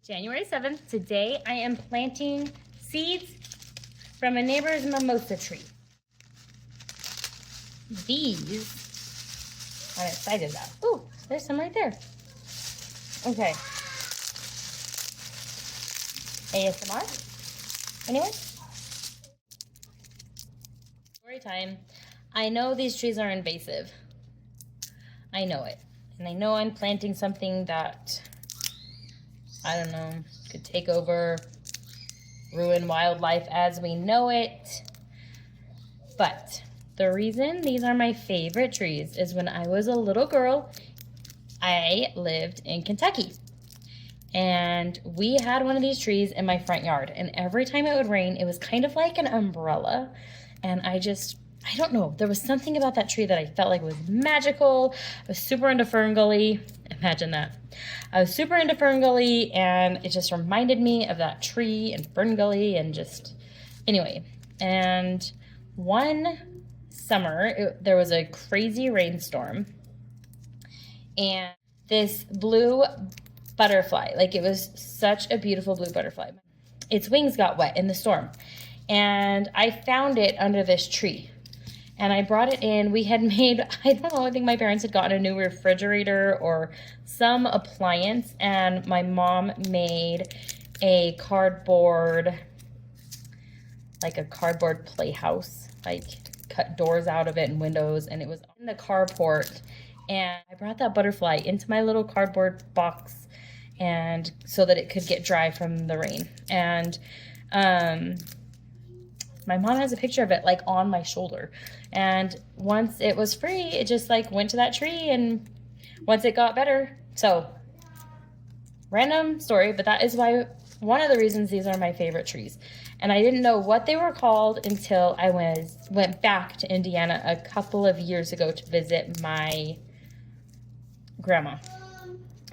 January 7th, today I am planting seeds from a neighbor's mimosa tree. These, I'm excited about. Ooh, there's some right there. Okay. ASMR? Anyone? Story time. I know these trees are invasive. I know it. And I know I'm planting something that, I don't know, could take over, ruin wildlife as we know it. But the reason these are my favorite trees is when I was a little girl, I lived in Kentucky. And we had one of these trees in my front yard. And every time it would rain, it was kind of like an umbrella. And I don't know, there was something about that tree that I felt like was magical. I was super into ferngully. Imagine that. I was super into ferngully, and it just reminded me of that tree and ferngully and just, anyway. And one summer, there was a crazy rainstorm, and this blue butterfly, like it was such a beautiful blue butterfly, its wings got wet in the storm, and I found it under this tree. And I brought it in. We had made, I don't know, I think my parents had gotten a new refrigerator or some appliance, and my mom made a cardboard playhouse, like cut doors out of it and windows, and it was in the carport. And I brought that butterfly into my little cardboard box, and so that it could get dry from the rain. And my mom has a picture of it like on my shoulder. And once it was free, it just like went to that tree, and once it got better. So random story, but that is why, one of the reasons these are my favorite trees. And I didn't know what they were called until I went back to Indiana a couple of years ago to visit my grandma.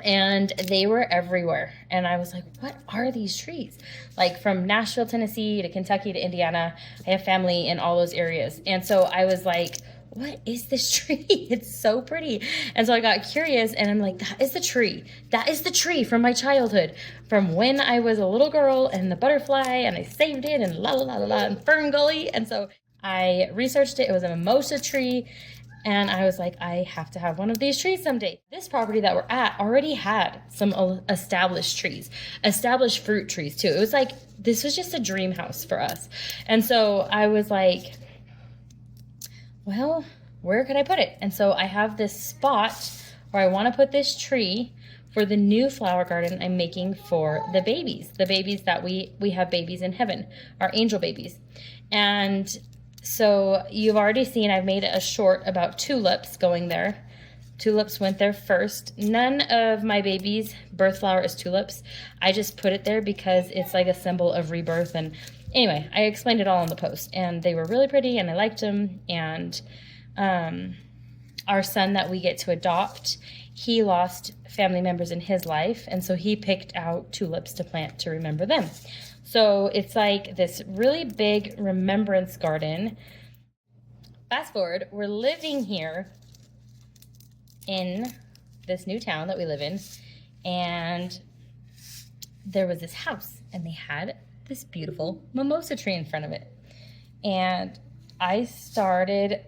And they were everywhere. And I was like, what are these trees? Like from Nashville, Tennessee to Kentucky to Indiana. I have family in all those areas. And so I was like, what is this tree? It's so pretty. And so I got curious, and I'm like, that is the tree. That is the tree from my childhood, from when I was a little girl, and the butterfly, and I saved it, and la la la la la, and ferngully. And so I researched it. It was a mimosa tree. And I was like, I have to have one of these trees someday. This property that we're at already had some established trees, established fruit trees too. It was like, this was just a dream house for us. And so I was like, well, where could I put it? And so I have this spot where I want to put this tree for the new flower garden I'm making for the babies that we have babies in heaven, our angel babies. And so you've already seen I've made a short about tulips going there. Tulips went there first. None of my babies' birth flower is tulips. I just put it there because it's like a symbol of rebirth. And anyway, I explained it all in the post, and they were really pretty, and I liked them. And our son that we get to adopt, he lost family members in his life, and so he picked out tulips to plant to remember them. So it's like this really big remembrance garden. Fast forward, we're living here in this new town that we live in, and there was this house, and they had this beautiful mimosa tree in front of it. And I started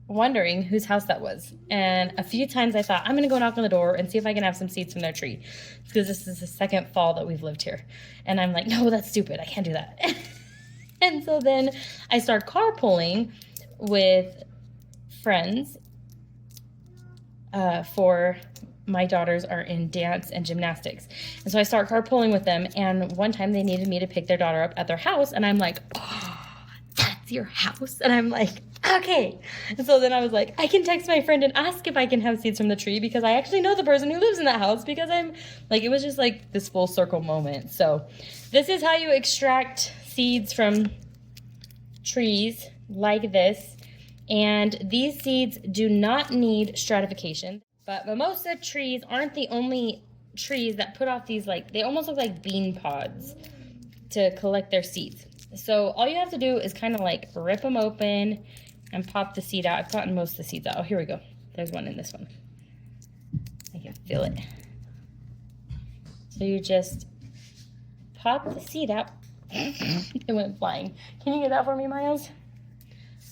wondering whose house that was. And a few times I thought, I'm gonna go knock on the door and see if I can have some seeds from their tree, because this is the second fall that we've lived here. And I'm like, no, that's stupid, I can't do that. And so then I start carpooling with friends for my daughters are in dance and gymnastics. And so I start carpooling with them, and one time they needed me to pick their daughter up at their house, and I'm like, oh, that's your house? And I'm like, okay. And so then I was like, I can text my friend and ask if I can have seeds from the tree, because I actually know the person who lives in that house, because I'm like, it was just like this full circle moment. So this is how you extract seeds from trees like this. And these seeds do not need stratification. But mimosa trees aren't the only trees that put off these, like, they almost look like bean pods to collect their seeds. So all you have to do is kind of like rip them open and pop the seed out. I've gotten most of the seeds out. Oh, here we go. There's one in this one. I can feel it. So you just pop the seed out. It went flying. Can you get that for me, Miles?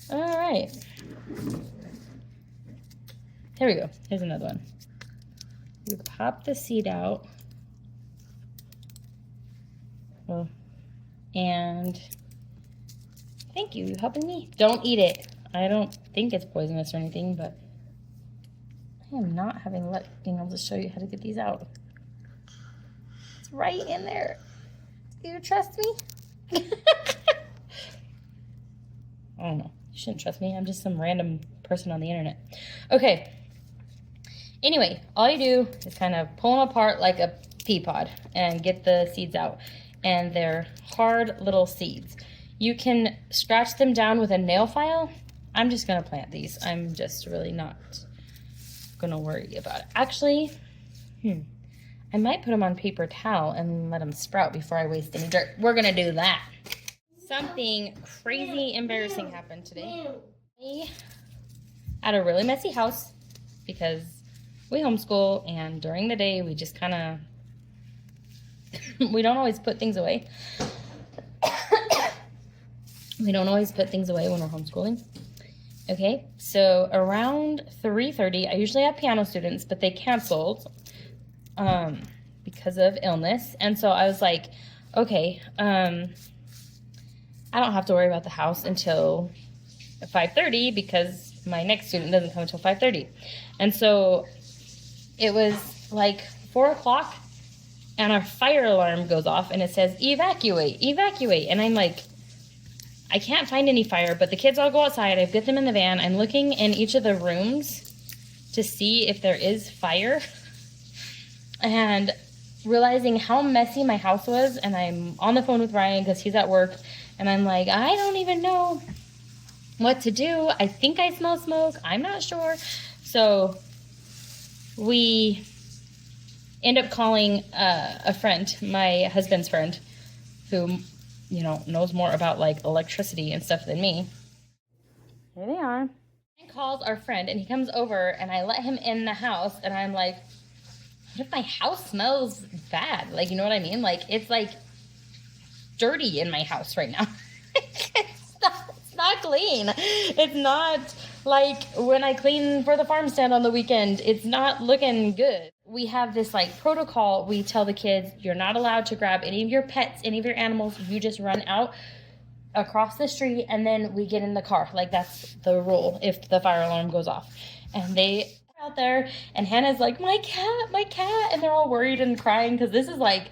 All right. Here we go. Here's another one. You pop the seed out. Well, and thank you for helping me. Don't eat it. I don't think it's poisonous or anything, but I am not having luck being able to show you how to get these out. It's right in there. Do you trust me? I don't know. You shouldn't trust me. I'm just some random person on the internet. Okay. Anyway, all you do is kind of pull them apart like a pea pod and get the seeds out. And they're hard little seeds. You can scratch them down with a nail file. I'm just gonna plant these. I'm just really not gonna worry about it. Actually, I might put them on paper towel and let them sprout before I waste any dirt. We're gonna do that. Something crazy embarrassing happened today. We had a really messy house because we homeschool, and during the day we just kind of we don't always put things away. We don't always put things away when we're homeschooling. Okay, so around 3:30, I usually have piano students, but they canceled because of illness. And so I was like, okay, I don't have to worry about the house until 5:30 because my next student doesn't come until 5:30. And so it was like 4 o'clock and our fire alarm goes off and it says, evacuate, evacuate. And I'm like, I can't find any fire, but the kids all go outside. I've got them in the van. I'm looking in each of the rooms to see if there is fire and realizing how messy my house was. And I'm on the phone with Ryan because he's at work. And I'm like, I don't even know what to do. I think I smell smoke. I'm not sure. So we end up calling a friend, my husband's friend, who, you know, knows more about like electricity and stuff than me. Here they are. He calls our friend and he comes over and I let him in the house and I'm like, what if my house smells bad? Like, you know what I mean? Like, it's like dirty in my house right now. It's not clean. It's not like when I clean for the farm stand on the weekend. It's not looking good. We have this like protocol. We tell the kids, you're not allowed to grab any of your pets, any of your animals. You just run out across the street and then we get in the car. Like, that's the rule if the fire alarm goes off. And they are out there and Hannah's like, my cat. And they're all worried and crying because this is like,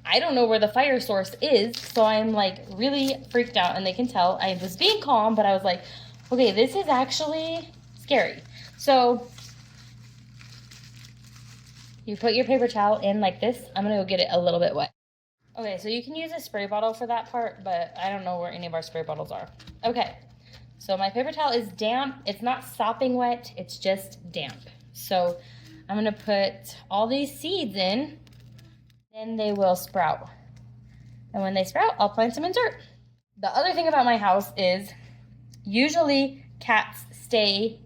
I don't know where the fire source is. So I'm like really freaked out and they can tell. I was being calm, but I was like, okay, this is actually scary. So you put your paper towel in like this. I'm gonna go get it a little bit wet. Okay, so you can use a spray bottle for that part, but I don't know where any of our spray bottles are. Okay, so my paper towel is damp. It's not sopping wet, it's just damp. So I'm gonna put all these seeds in, then they will sprout. And when they sprout, I'll plant them in dirt. The other thing about my house is usually cats stay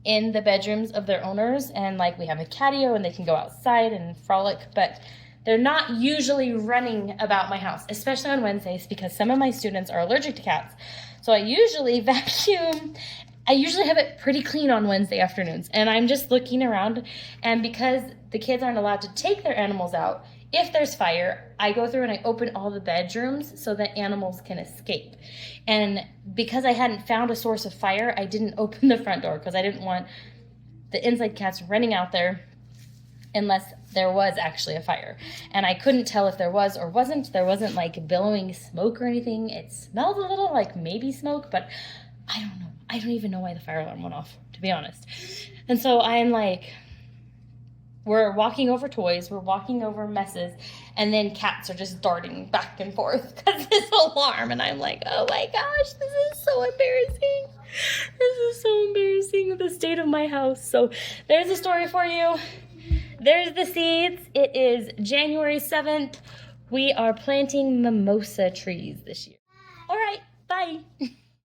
in the bedrooms of their owners, and like we have a catio and they can go outside and frolic, but they're not usually running about my house, especially on Wednesdays because some of my students are allergic to cats. So I usually vacuum. I usually have it pretty clean on Wednesday afternoons, and I'm just looking around, and because the kids aren't allowed to take their animals out, if there's fire, I go through and I open all the bedrooms so that animals can escape. And because I hadn't found a source of fire, I didn't open the front door because I didn't want the inside cats running out there unless there was actually a fire. And I couldn't tell if there was or wasn't. There wasn't like billowing smoke or anything. It smelled a little like maybe smoke, but I don't know. I don't even know why the fire alarm went off, to be honest. And so I'm like, we're walking over toys, we're walking over messes, and then cats are just darting back and forth because this alarm. And I'm like, oh my gosh, this is so embarrassing. This is so embarrassing, the state of my house. So there's a story for you. There's the seeds. It is January 7th. We are planting mimosa trees this year. All right, bye.